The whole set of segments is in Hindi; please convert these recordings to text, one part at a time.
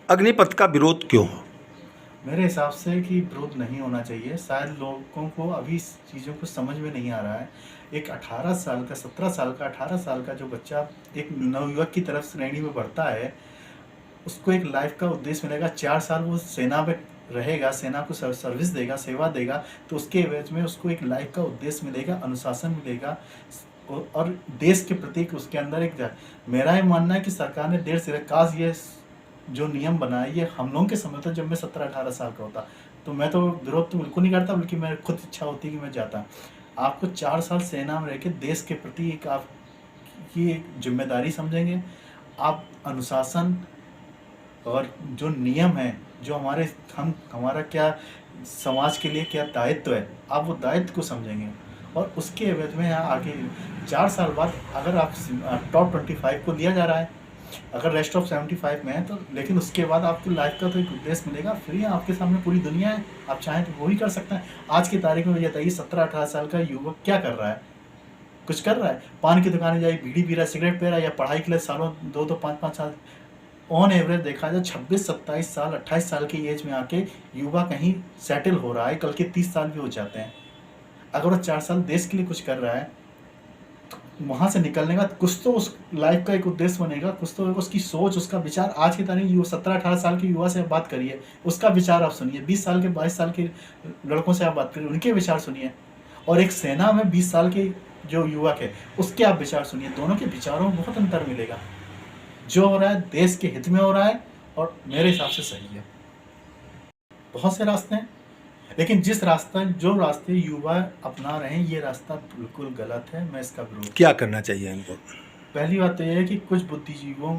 अग्निपथ का विरोध क्यों? मेरे हिसाब से कि विरोध नहीं होना चाहिए। शायद लोगों को अभी इस चीज़ों को समझ में नहीं आ रहा है। एक 18 साल का, 17 साल का, 18 साल का जो बच्चा एक नवयुवक की तरफ श्रेणी में बढ़ता है, उसको एक लाइफ का उद्देश्य मिलेगा। 4 साल वो सेना में रहेगा, सेना को सर्विस देगा, सेवा देगा, तो उसके एवज में उसको एक लाइफ का उद्देश्य मिलेगा, अनुशासन मिलेगा और देश के प्रति उसके अंदर एक मेरा ये मानना है कि सरकार ने देर से काश ये जो नियम बनाया ये हम लोगों के समय था जब मैं 17-18 साल का होता, तो मैं तो विरोध तो बिल्कुल नहीं करता, बल्कि मैं खुद इच्छा होती कि मैं जाता। आपको 4 साल सेना में रह के देश के प्रति एक आपकी एक जिम्मेदारी समझेंगे। आप अनुशासन और जो नियम है, जो हमारा क्या समाज के लिए क्या दायित्व है, आप वो दायित्व को समझेंगे और उसके एवज में आगे 4 साल बाद अगर आप टॉप 25 को लिया जा रहा है, अगर रेस्ट ऑफ 75 में है तो, लेकिन उसके बाद आपकी लाइफ का तो एक उद्देश्य मिलेगा। फ्री है, आपके सामने पूरी दुनिया है, आप चाहें तो वो ही कर सकते हैं। आज की तारीख में बताइए 17-18 साल का युवक क्या कर रहा है? कुछ कर रहा है? पान की दुकानें जाए, बीड़ी पी रहा है, सिगरेट पी रहा है, या पढ़ाई के लिए सालों 2-2 5-5 साल ऑन एवरेज देखा जाए 26-27 साल 28 साल की एज में आके युवा कहीं सेटल हो रहा है, कल के 30 साल भी हो जाते हैं। अगर वो 4 साल देश के लिए कुछ कर रहा है, तो वहाँ से निकलने का कुछ तो उस लाइफ का एक उद्देश्य बनेगा, कुछ तो उसकी सोच, उसका विचार। आज की तारीख 17-18 साल के युवा से आप बात करिए, उसका विचार आप सुनिए। 20 साल के 22 साल के लड़कों से आप बात करिए, उनके विचार सुनिए। और एक सेना में 20 साल के जो युवक है उसके आप विचार सुनिए, दोनों के विचारों में बहुत अंतर मिलेगा। जो हो रहा है देश के हित में हो रहा है और मेरे हिसाब से सही है। बहुत से रास्ते हैं, लेकिन जो रास्ते युवा अपना रहे हैं ये रास्ता बिल्कुल गलत है। मैं इसका विरोध। क्या करना चाहिए इनको? पहली बात तो यह है कि कुछ बुद्धिजीवियों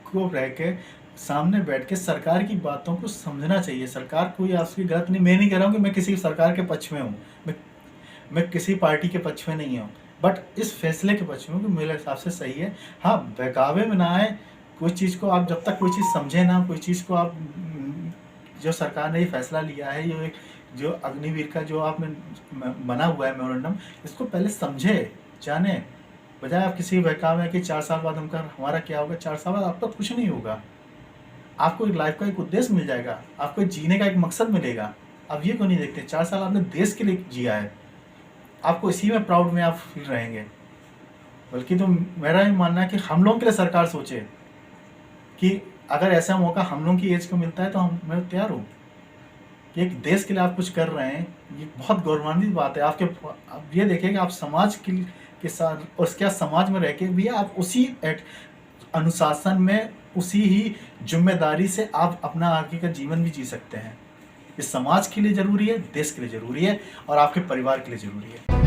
को रह के सामने बैठ के सरकार की बातों को समझना चाहिए। सरकार कोई आपकी गलत नहीं, मैं नहीं कह रहा हूँ कि मैं किसी सरकार के पक्ष में हूँ, मैं किसी पार्टी के पक्ष में नहीं हूँ, बट इस फैसले के पक्ष में हूँ कि मेरे हिसाब से सही है। हाँ, बहकावे में ना आए। कोई चीज़ को आप जब तक कोई चीज़ समझे ना, कोई चीज़ को आप जो सरकार ने ये फैसला लिया है, ये जो अग्निवीर का जो आप में बना हुआ है मेमोरेंडम, इसको पहले समझे जाने, बजाय आप किसी बहकावे में कि 4 साल बाद हमारा क्या होगा। 4 साल बाद आपका कुछ नहीं होगा। आपको एक लाइफ का एक उद्देश्य मिल जाएगा, आपको जीने का एक मकसद मिलेगा। आप ये क्यों नहीं देखते? 4 साल आपने देश के लिए जिया है, आपको इसी में प्राउड में आप फील रहेंगे। बल्कि तो मेरा ही मानना है कि हम लोगों के लिए सरकार सोचे कि अगर ऐसा मौका हम लोगों की एज को मिलता है तो मैं तैयार हूँ कि एक देश के लिए आप कुछ कर रहे हैं। ये बहुत गौरवान्वित बात है। आप ये देखिए कि आप समाज के साथ और क्या समाज में रह के भी आप उसी अनुशासन में, उसी ही जिम्मेदारी से आप अपना आगे का जीवन भी जी सकते हैं। ये समाज के लिए ज़रूरी है, देश के लिए ज़रूरी है और आपके परिवार के लिए ज़रूरी है।